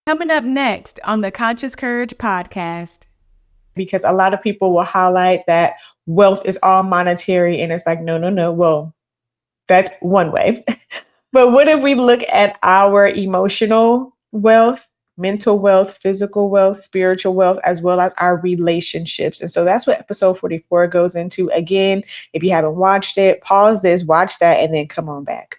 Coming up next on the Conscious Courage podcast. Because a lot of people will highlight that wealth is all monetary, and it's like, no. Well, that's one way. But what if we look at our emotional wealth, mental wealth, physical wealth, spiritual wealth, as well as our relationships? And so that's what episode 44 goes into. Again, if you haven't watched it, pause this, watch that, and then come on back.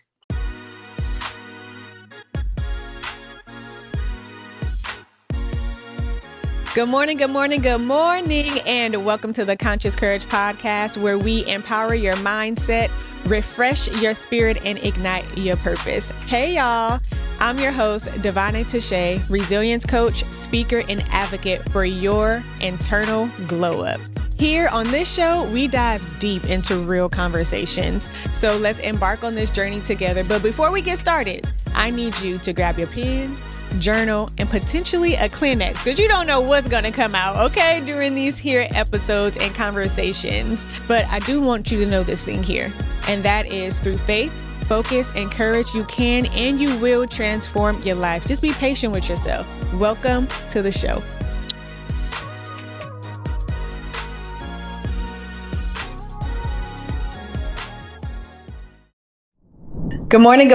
Good morning, and welcome to the Conscious Courage podcast, where we empower your mindset, refresh your spirit, and ignite your purpose. Hey, y'all. I'm your host, Devon Tashé, resilience coach, speaker, and advocate for your internal glow up. Here on this show, we dive deep into real conversations. So let's embark on this journey together. But before we get started, I need you to grab your pen, journal, and potentially a Kleenex, because you don't know what's going to come out, okay, during these here episodes and conversations. But I do want you to know this thing here, and that is through faith, focus, and courage, you can and you will transform your life. Just be patient with yourself. Welcome to the show. Good morning,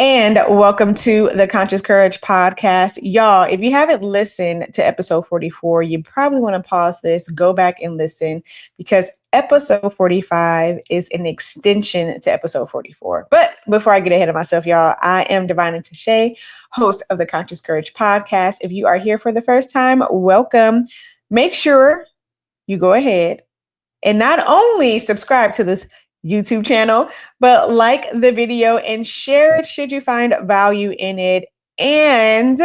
and welcome to the Conscious Courage podcast. Y'all, if you haven't listened to episode 44, you probably want to pause this, go back and listen, because episode 45 is an extension to episode 44. But before I get ahead of myself, y'all, I am Devon Tashé, host of the Conscious Courage podcast. If you are here for the first time, welcome. Make sure you go ahead and not only subscribe to this YouTube channel, but like the video and share it should you find value in it, and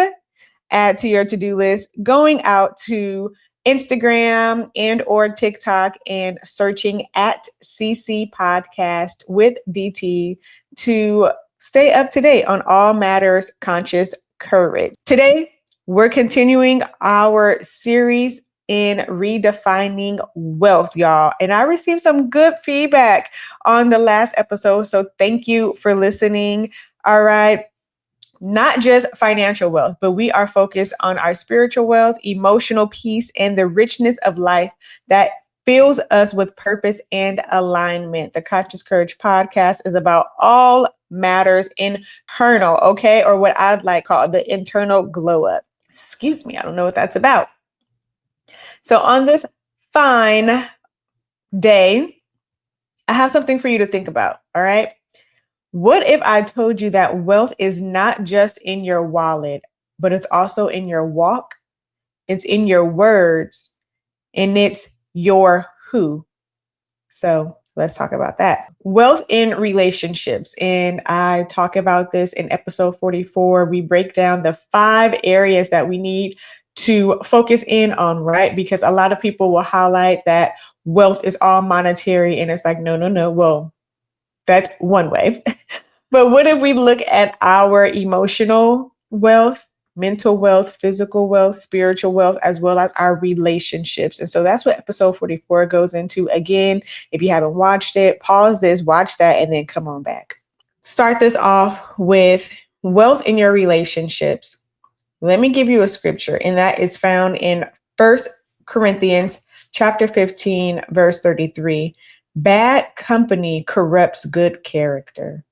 add to your to-do list going out to Instagram and or TikTok and searching at CC Podcast with DT to stay up to date on all matters conscious courage. Today, we're continuing our series in redefining wealth, y'all. And I received some good feedback on the last episode. So thank you for listening. All right. Not just financial wealth, but we are focused on our spiritual wealth, emotional peace, and the richness of life that fills us with purpose and alignment. The Conscious Courage podcast is about all matters internal, okay? Or what I'd like call the internal glow up. Excuse me, I don't know what that's about. So on this fine day, I have something for you to think about, all right? What if I told you that wealth is not just in your wallet, but it's also in your walk, it's in your words, and it's your who? So let's talk about that. Wealth in relationships. And I talk about this in episode 44. We break down the 5 areas that we need to focus in on, right? Because a lot of people will highlight that wealth is all monetary, and it's like, no. Well, that's one way. But what if we look at our emotional wealth, mental wealth, physical wealth, spiritual wealth, as well as our relationships? And so that's what episode 44 goes into. Again, if you haven't watched it, pause this, watch that, and then come on back. Start this off with wealth in your relationships. Let me give you a scripture, and that is found in 1 Corinthians chapter 15, verse 33. Bad company corrupts good character.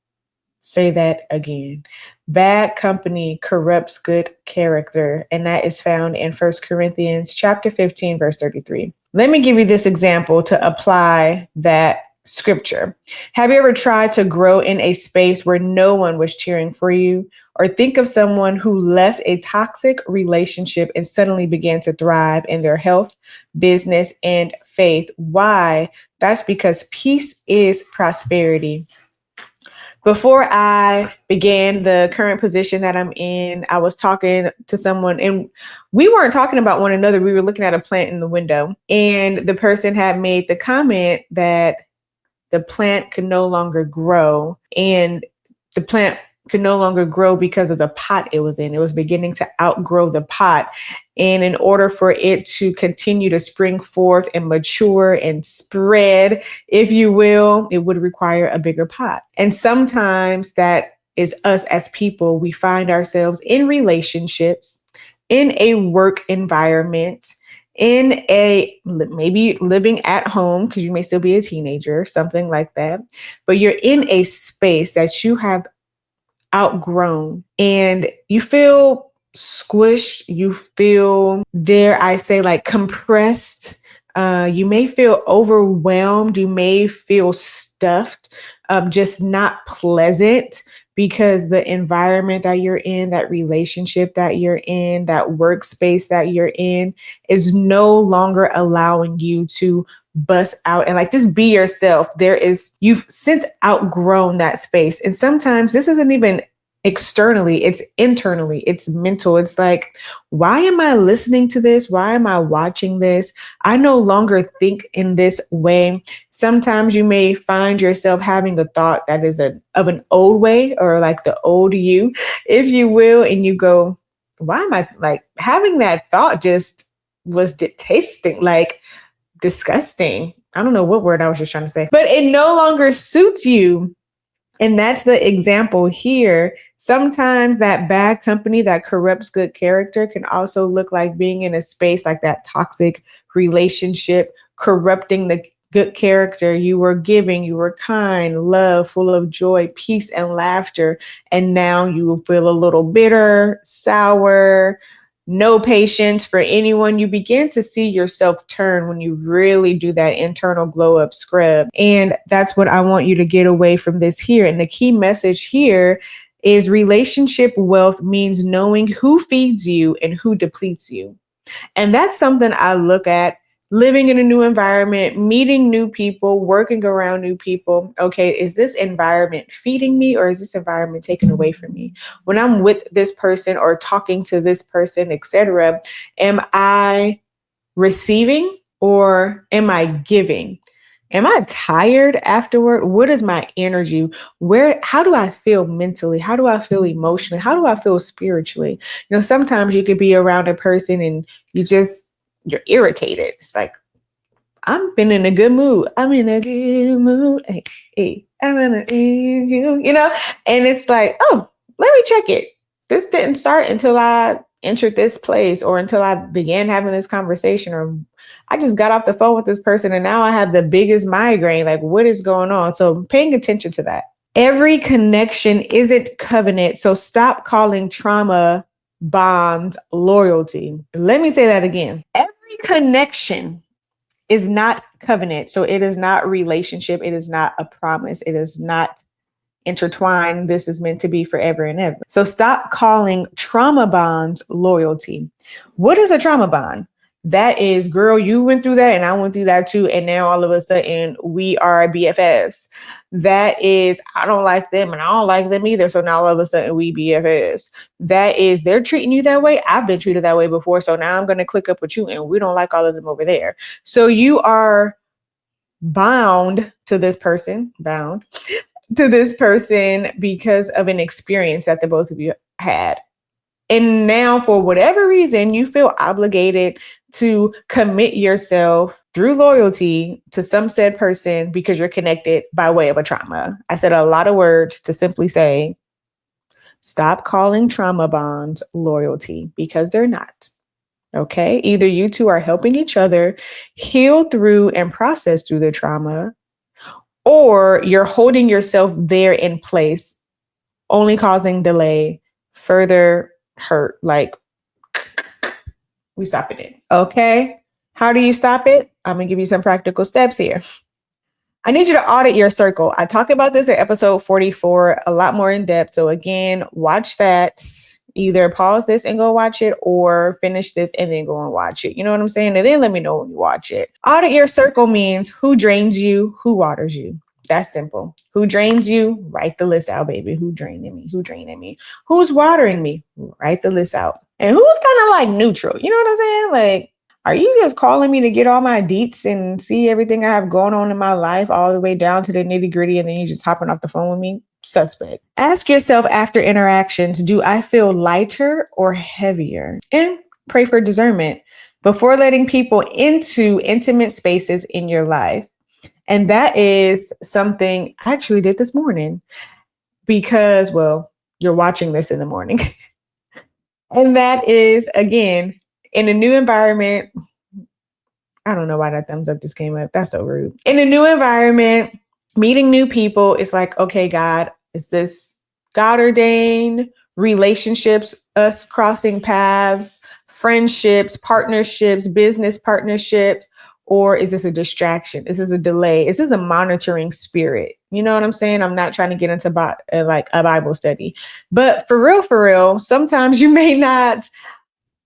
Say that again. Bad company corrupts good character, and that is found in 1 Corinthians chapter 15, verse 33. Let me give you this example to apply that scripture. Have you ever tried to grow in a space where no one was cheering for you? Or think of someone who left a toxic relationship and suddenly began to thrive in their health, business, and faith. Why? That's because peace is prosperity. Before I began the current position that I'm in, I was talking to someone, and we weren't talking about one another. We were looking at a plant in the window, and the person had made the comment that the plant could no longer grow, and the plant could no longer grow because of the pot it was in. It was beginning to outgrow the pot. And in order for it to continue to spring forth and mature and spread, if you will, it would require a bigger pot. And sometimes that is us as people. We find ourselves in relationships, in a work environment, in a maybe living at home because you may still be a teenager, something like that. But you're in a space that you have outgrown and you feel squished, you feel, dare I say, like compressed. You may feel overwhelmed, you may feel stuffed, just not pleasant because the environment that you're in, that relationship that you're in, that workspace that you're in is no longer allowing you to bust out and like just be yourself. You've since outgrown that space. And sometimes this isn't even externally, it's internally, it's mental. It's like, why am I listening to this? Why am I watching this? I no longer think in this way. Sometimes you may find yourself having a thought that is of an old way, or like the old you, if you will, and you go, why am I like having that thought? Just was tasting like disgusting. I don't know what word I was just trying to say, but it no longer suits you. And that's the example here. Sometimes that bad company that corrupts good character can also look like being in a space like that toxic relationship, corrupting the good character you were giving. You were kind, love, full of joy, peace, and laughter. And now you feel a little bitter, sour, no patience for anyone. You begin to see yourself turn when you really do that internal glow up scrub. And that's what I want you to get away from this here. And the key message here is relationship wealth means knowing who feeds you and who depletes you. And that's something I look at living in a new environment, meeting new people, working around new people. Okay, is this environment feeding me or is this environment taken away from me? When I'm with this person or talking to this person, etc., am I receiving or am I giving? Am I tired afterward? What is my energy? How do I feel mentally? How do I feel emotionally? How do I feel spiritually? Sometimes you could be around a person and you're irritated. It's like, I'm been in a good mood. I'm in a good mood. Hey, I'm in a good, and it's like, oh, let me check it. This didn't start until I entered this place or until I began having this conversation, or I just got off the phone with this person and now I have the biggest migraine. Like, what is going on? So paying attention to that. Every connection isn't covenant. So stop calling trauma bonds loyalty. Let me say that again. Every connection is not covenant. So it is not relationship. It is not a promise. It is not intertwined. This is meant to be forever and ever. So stop calling trauma bonds loyalty. What is a trauma bond? That is, girl, you went through that and I went through that too. And now all of a sudden we are BFFs. That is, I don't like them and I don't like them either. So now all of a sudden we BFFs. That is, they're treating you that way. I've been treated that way before. So now I'm going to click up with you and we don't like all of them over there. So you are bound to this person because of an experience that the both of you had. And now for whatever reason, you feel obligated to commit yourself through loyalty to some said person because you're connected by way of a trauma. I said a lot of words to simply say, stop calling trauma bonds loyalty because they're not. Okay. Either you two are helping each other heal through and process through the trauma, or you're holding yourself there in place, only causing delay, further hurt. Like, we stopping it. Okay. How do you stop it? I'm going to give you some practical steps here. I need you to audit your circle. I talk about this in episode 44, a lot more in depth. So again, watch that. Either pause this and go watch it or finish this and then go and watch it. You know what I'm saying? And then let me know when you watch it. Audit your circle means who drains you, who waters you. That's simple. Who drains you? Write the list out, baby. Who draining me? Who draining me? Who's watering me? Write the list out. And who's kind of like neutral? You know what I'm saying? Like, are you just calling me to get all my deets and see everything I have going on in my life all the way down to the nitty gritty and then you just hopping off the phone with me? Suspect. Ask yourself after interactions, do I feel lighter or heavier? And pray for discernment before letting people into intimate spaces in your life. And that is something I actually did this morning. because, well, you're watching this in the morning. And that is, again, in a new environment. I don't know why that thumbs up just came up. That's so rude. In a new environment, meeting new people, it's like, okay, God, is this God ordained? Relationships, us crossing paths, friendships, partnerships, business partnerships, or is this a distraction? Is this a delay? Is this a monitoring spirit? You know what I'm saying? I'm not trying to get into like a Bible study, but for real, sometimes you may not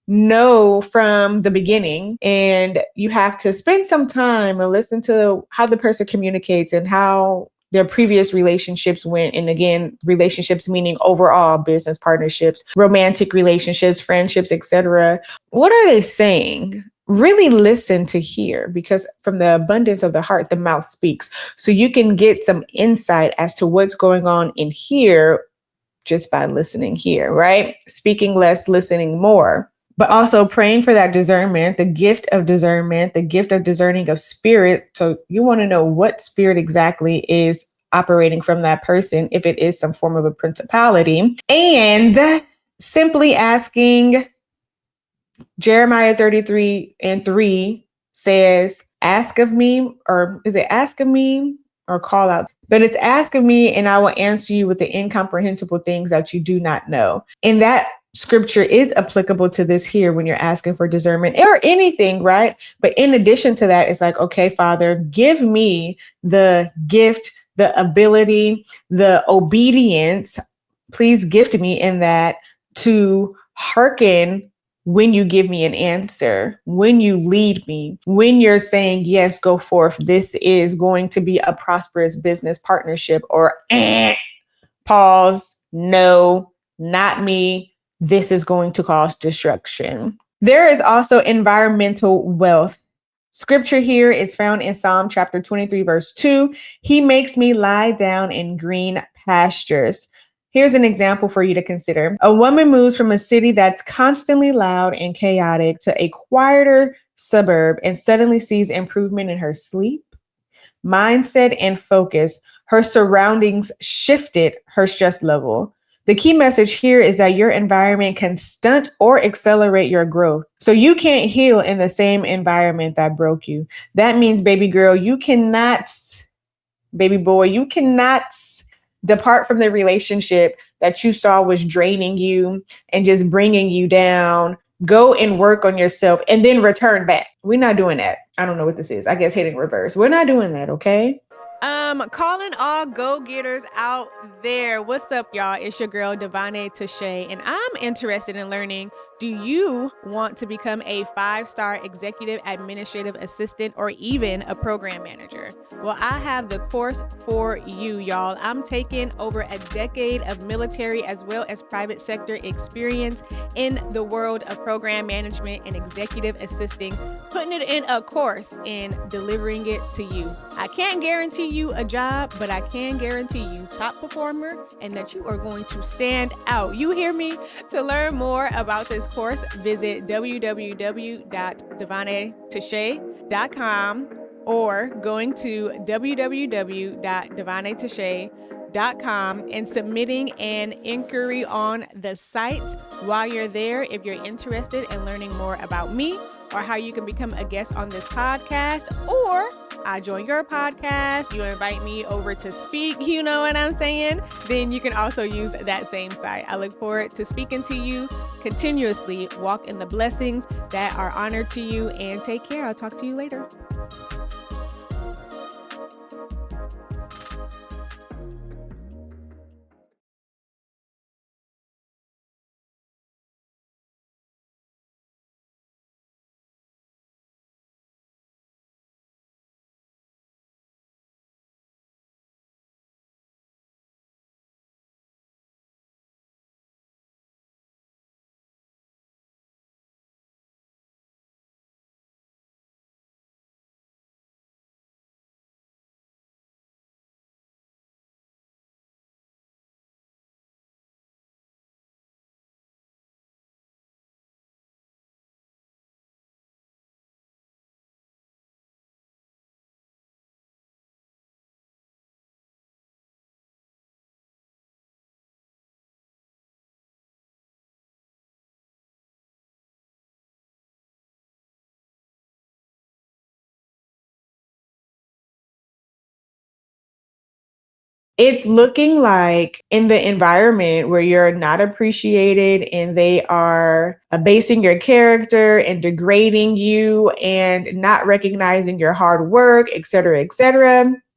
know from the beginning, and you have to spend some time and listen to how the person communicates and how their previous relationships went. And again, relationships meaning overall business partnerships, romantic relationships, friendships, etc. What are they saying? Really listen to hear, because from the abundance of the heart, the mouth speaks. So you can get some insight as to what's going on in here just by listening here, right? Speaking less, listening more. But also praying for that discernment, the gift of discernment, the gift of discerning of spirit. So you want to know what spirit exactly is operating from that person, if it is some form of a principality. And simply asking, Jeremiah 33:3 says, ask of me, or is it ask of me or call out? But it's ask of me and I will answer you with the incomprehensible things that you do not know. And that scripture is applicable to this here when you're asking for discernment or anything, right? But in addition to that, it's like, okay, Father, give me the gift, the ability, the obedience. Please gift me in that to hearken when you give me an answer, when you lead me, when you're saying, yes, go forth, this is going to be a prosperous business partnership, or pause, no, not me, this is going to cause destruction. There is also environmental wealth. Scripture here is found in Psalm chapter 23, verse 2. He makes me lie down in green pastures. Here's an example for you to consider. A woman moves from a city that's constantly loud and chaotic to a quieter suburb and suddenly sees improvement in her sleep, mindset, and focus. Her surroundings shifted her stress level. The key message here is that your environment can stunt or accelerate your growth. So you can't heal in the same environment that broke you. That means, baby girl, you cannot, baby boy, you cannot depart from the relationship that you saw was draining you and just bringing you down. Go and work on yourself and then return back. We're not doing that. I don't know what this is. I guess hitting reverse. We're not doing that, okay? Calling all go-getters out there. What's up, y'all? It's your girl, Devon Tashé, and I'm interested in learning, do you want to become a 5-star executive administrative assistant or even a program manager? Well, I have the course for you, y'all. I'm taking over a decade of military as well as private sector experience in the world of program management and executive assisting, putting it in a course and delivering it to you. I can't guarantee you a job, but I can guarantee you top performer and that you are going to stand out. You hear me? To learn more about this course, visit www.davonetashe.com or going to www.davonetashe.com and submitting an inquiry on the site. While you're there, if you're interested in learning more about me or how you can become a guest on this podcast, or I join your podcast, you invite me over to speak, you know what I'm saying? Then you can also use that same site. I look forward to speaking to you continuously. Walk in the blessings that are honored to you, and take care. I'll talk to you later. It's looking like in the environment where you're not appreciated and they are abasing your character and degrading you and not recognizing your hard work, et cetera,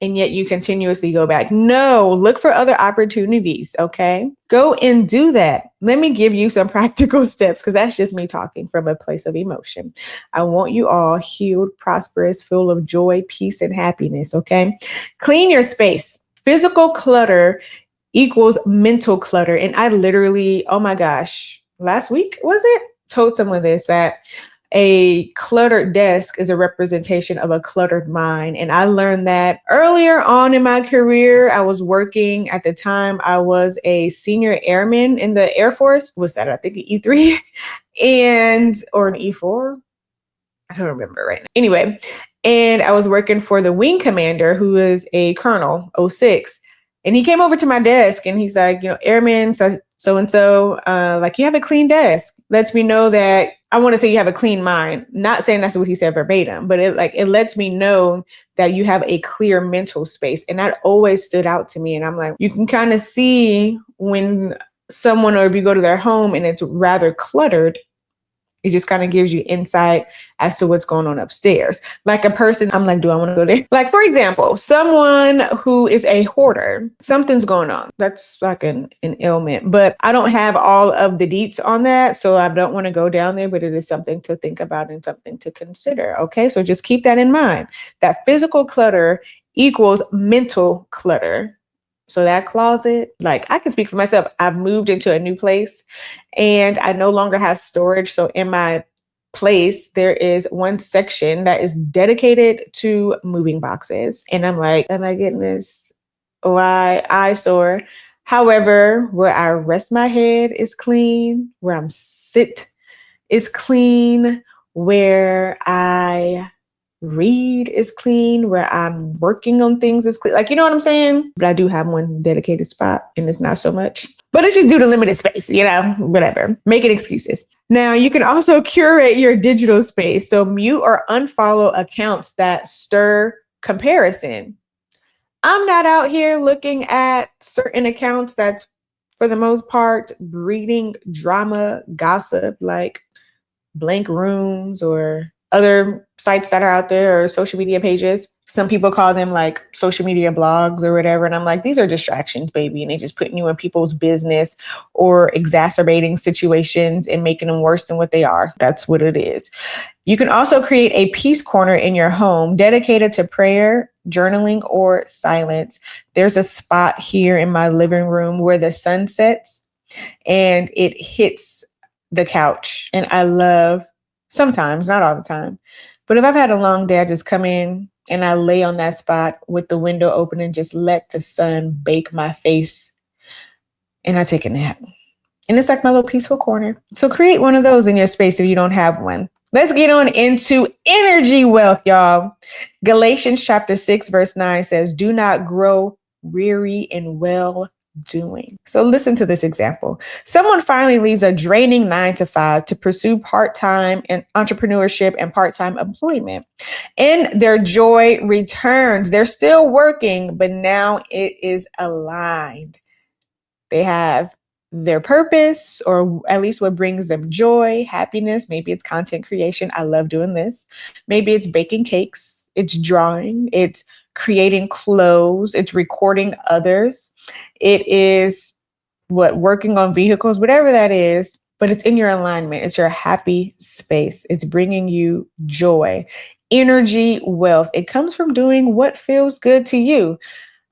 and yet you continuously go back. No, look for other opportunities, okay? Go and do that. Let me give you some practical steps because that's just me talking from a place of emotion. I want you all healed, prosperous, full of joy, peace, and happiness, okay? Clean your space. Physical clutter equals mental clutter. And I literally, oh my gosh, last week, was it? Told someone this, that a cluttered desk is a representation of a cluttered mind. And I learned that earlier on in my career. I was working at the time. I was a senior airman in the Air Force. Was that, I think, an E3 or an E4? I don't remember right now. Anyway, and I was working for the wing commander, who is a colonel, '06. And he came over to my desk and he's like, airman, so-and-so, like, you have a clean desk. Lets me know that, I want to say you have a clean mind. Not saying that's what he said verbatim, but it lets me know that you have a clear mental space. And that always stood out to me. And I'm like, you can kind of see when someone, or if you go to their home and it's rather cluttered, it just kind of gives you insight as to what's going on upstairs. Like a person, I'm like, do I want to go there? Like, for example, someone who is a hoarder, something's going on. That's like an ailment, but I don't have all of the deets on that. So I don't want to go down there, but it is something to think about and something to consider. Okay. So just keep that in mind. That physical clutter equals mental clutter. So that closet, like, I can speak for myself. I've moved into a new place and I no longer have storage. So in my place, there is one section that is dedicated to moving boxes. And I'm like, oh my goodness, why eyesore? However, where I rest my head is clean, where I'm sit is clean, where I read is clean, where I'm working on things is clean. Like, you know what I'm saying? But I do have one dedicated spot and it's not so much. But it's just due to limited space, whatever. Making excuses. Now, you can also curate your digital space. So mute or unfollow accounts that stir comparison. I'm not out here looking at certain accounts that's, for the most part, breeding drama, gossip, like blank rooms or other sites that are out there, or social media pages. Some people call them like social media blogs or whatever. And I'm like, these are distractions, baby. And they just putting you in people's business or exacerbating situations and making them worse than what they are. That's what it is. You can also create a peace corner in your home dedicated to prayer, journaling, or silence. There's a spot here in my living room where the sun sets and it hits the couch. And I love, sometimes, not all the time, but if I've had a long day, I just come in and I lay on that spot with the window open and just let the sun bake my face. And I take a nap. And it's like my little peaceful corner. So create one of those in your space if you don't have one. Let's get on into energy wealth, y'all. Galatians chapter 6, verse 9 says, do not grow weary in well doing. So listen to this example. Someone finally leaves a draining 9 to 5 to pursue part-time and entrepreneurship and part-time employment. And their joy returns. They're still working, but now it is aligned. They have their purpose, or at least what brings them joy, happiness. Maybe it's content creation. I love doing this. Maybe it's baking cakes. It's drawing. It's creating clothes. It's recording others. It is working on vehicles, whatever that is, but it's in your alignment. It's your happy space. It's bringing you joy, energy, wealth. It comes from doing what feels good to you.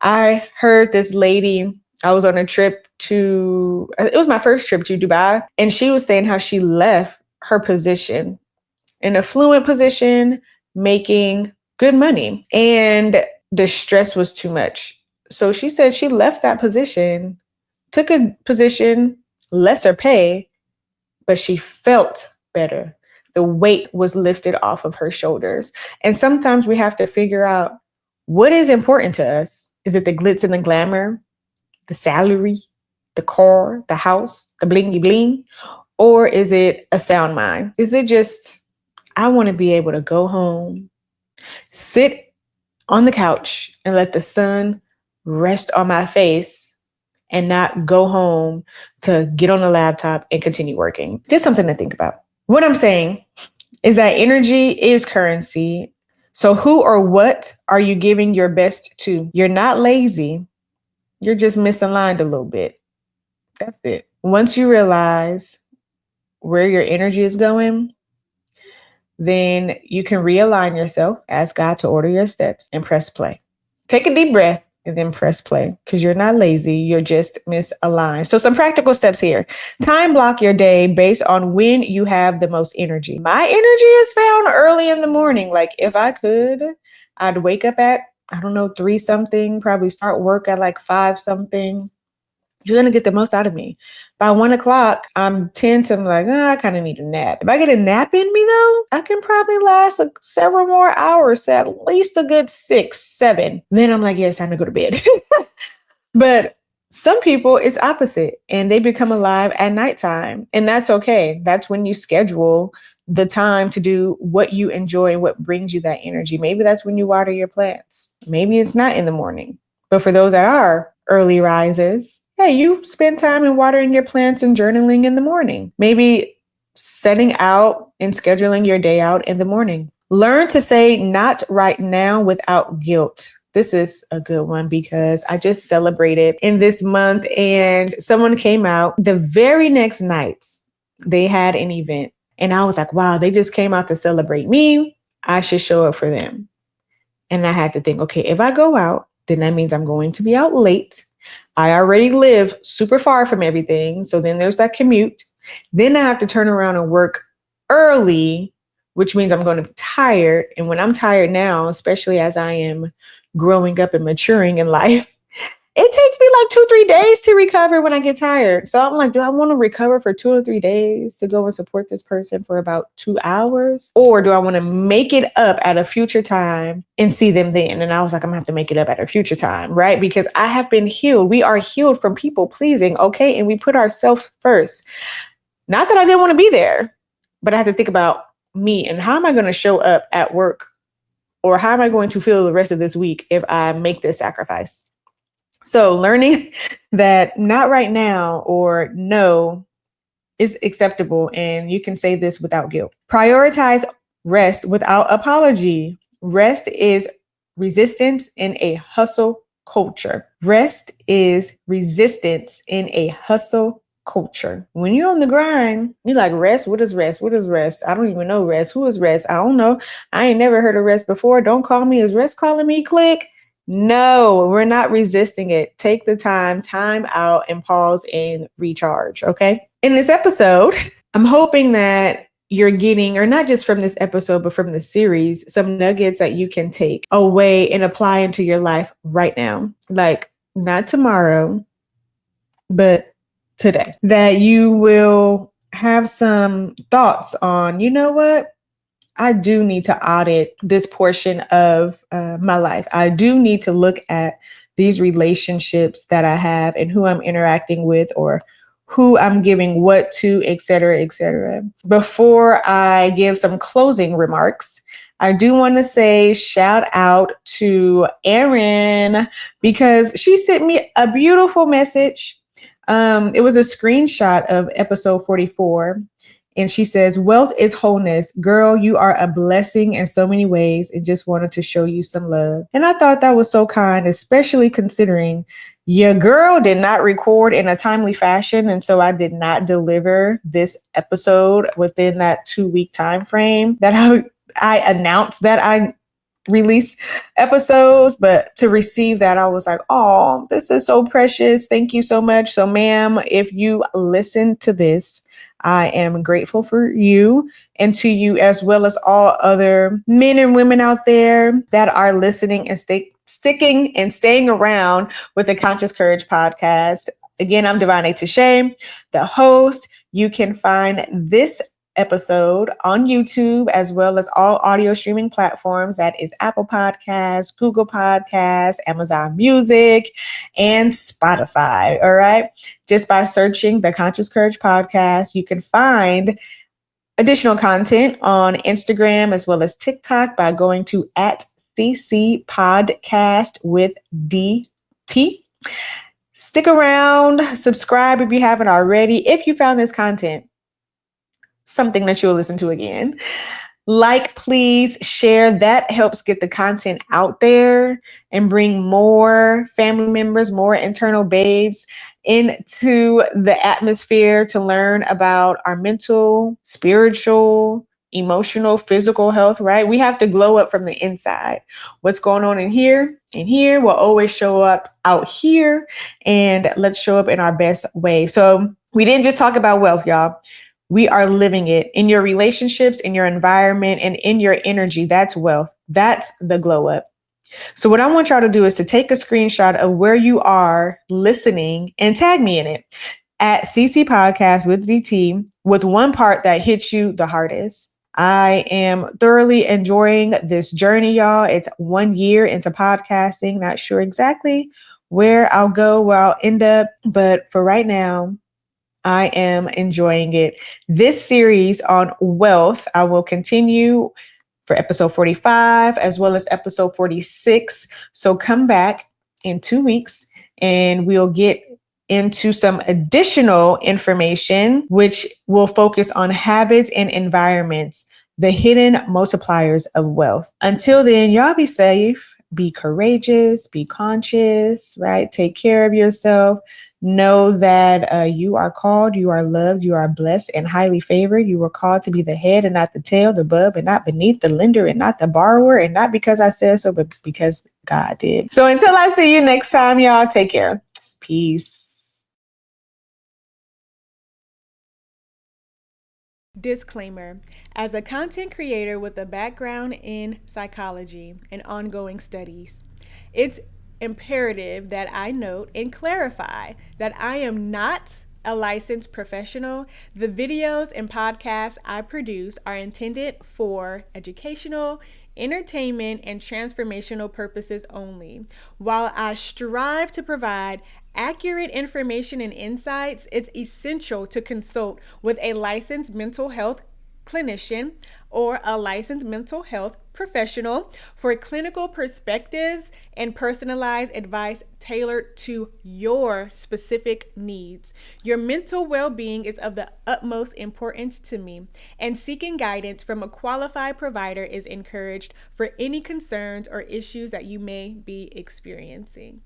I heard this lady, I was on a trip it was my first trip to Dubai. And she was saying how she left her position, an affluent position, making good money. And the stress was too much. So she said she left that position, took a position, lesser pay, but she felt better. The weight was lifted off of her shoulders. And sometimes we have to figure out what is important to us. Is it the glitz and the glamour, the salary, the car, the house, the blingy bling? Or is it a sound mind? Is it just, I want to be able to go home, sit on the couch and let the sun rest on my face and not go home to get on the laptop and continue working. Just something to think about. What I'm saying is that energy is currency. So who or what are you giving your best to? You're not lazy. You're just misaligned a little bit. That's it. Once you realize where your energy is going, then you can realign yourself, ask God to order your steps, and press play. Take a deep breath and then press play, because you're not lazy. You're just misaligned. So some practical steps here. Time block your day based on when you have the most energy. My energy is found early in the morning. Like if I could, I'd wake up at, 3 something, probably start work at like 5 something. You're going to get the most out of me. By 1 o'clock, I'm like, I kind of need a nap. If I get a nap in me though, I can probably last several more hours, at least a good 6, 7. Then I'm like, yeah, it's time to go to bed. But some people, it's opposite, and they become alive at nighttime, and that's okay. That's when you schedule the time to do what you enjoy and what brings you that energy. Maybe that's when you water your plants. Maybe it's not in the morning. But for those that are early risers, hey, you spend time in watering your plants and journaling in the morning. Maybe setting out and scheduling your day out in the morning. Learn to say not right now without guilt. This is a good one because I just celebrated in this month and someone came out the very next night. They had an event and I was like, wow, they just came out to celebrate me. I should show up for them. And I had to think, okay, if I go out, then that means I'm going to be out late. I already live super far from everything. So then there's that commute. Then I have to turn around and work early, which means I'm going to be tired. And when I'm tired now, especially as I am growing up and maturing in life, it takes me like 2-3 days to recover when I get tired. So I'm like, do I want to recover for 2 or 3 days to go and support this person for about 2 hours? Or do I want to make it up at a future time and see them then? And I was like, I'm gonna have to make it up at a future time, right? Because I have been healed. We are healed from people pleasing, okay? And we put ourselves first. Not that I didn't want to be there, but I had to think about me and how am I going to show up at work? Or how am I going to feel the rest of this week if I make this sacrifice? So learning that not right now or no is acceptable, and you can say this without guilt. Prioritize rest without apology. Rest is resistance in a hustle culture. Rest is resistance in a hustle culture. When you're on the grind, you're like, rest? What is rest? What is rest? I don't even know rest. Who is rest? I don't know. I ain't never heard of rest before. Don't call me. Is rest calling me? Click. No, we're not resisting it. Take the time out and pause and recharge. Okay. In this episode, I'm hoping that you're getting, or not just from this episode, but from the series, some nuggets that you can take away and apply into your life right now. Like not tomorrow, but today. That you will have some thoughts on, you know what? I do need to audit this portion of my life. I do need to look at these relationships that I have and who I'm interacting with or who I'm giving what to, et cetera, et cetera. Before I give some closing remarks, I do want to say shout out to Erin because she sent me a beautiful message. It was a screenshot of episode 44. And she says, wealth is wholeness. Girl, you are a blessing in so many ways and just wanted to show you some love. And I thought that was so kind, especially considering your girl did not record in a timely fashion. And so I did not deliver this episode within that 2-week time frame that I announced that I release episodes, but to receive that, I was like, oh, this is so precious. Thank you so much. So ma'am, if you listen to this, I am grateful for you and to you as well as all other men and women out there that are listening and sticking and staying around with the Conscious Courage podcast. Again, I'm Devon Tashé, the host. You can find this episode on YouTube as well as all audio streaming platforms. That is Apple Podcasts, Google Podcasts, Amazon Music, and Spotify. All right. Just by searching the Conscious Courage podcast, you can find additional content on Instagram as well as TikTok by going to @CC Podcast with DT. T. Stick around, subscribe if you haven't already. If you found this content something that you'll listen to again, like, please share. That helps get the content out there and bring more family members, more internal babes into the atmosphere to learn about our mental, spiritual, emotional, physical health, right? We have to glow up from the inside. What's going on in here will always show up out here, and let's show up in our best way. So we didn't just talk about wealth, y'all. We are living it in your relationships, in your environment, and in your energy. That's wealth. That's the glow up. So what I want y'all to do is to take a screenshot of where you are listening and tag me in it at CC Podcast with DT with one part that hits you the hardest. I am thoroughly enjoying this journey, y'all. It's 1 year into podcasting. Not sure exactly where I'll go, where I'll end up. But for right now, I am enjoying it. This series on wealth, I will continue for episode 45 as well as episode 46. So come back in 2 weeks and we'll get into some additional information, which will focus on habits and environments, the hidden multipliers of wealth. Until then, y'all be safe, be courageous, be conscious, right? Take care of yourself. Know that you are called, you are loved, you are blessed and highly favored. You were called to be the head and not the tail, the bub and not beneath, the lender and not the borrower, and not because I said so, but because God did. So until I see you next time, y'all, take care. Peace. Disclaimer: as a content creator with a background in psychology and ongoing studies, it's imperative that I note and clarify that I am not a licensed professional. The videos and podcasts I produce are intended for educational, entertainment, and transformational purposes only. While I strive to provide accurate information and insights, it's essential to consult with a licensed mental health clinician or a licensed mental health professional for clinical perspectives and personalized advice tailored to your specific needs. Your mental well-being is of the utmost importance to me, and seeking guidance from a qualified provider is encouraged for any concerns or issues that you may be experiencing.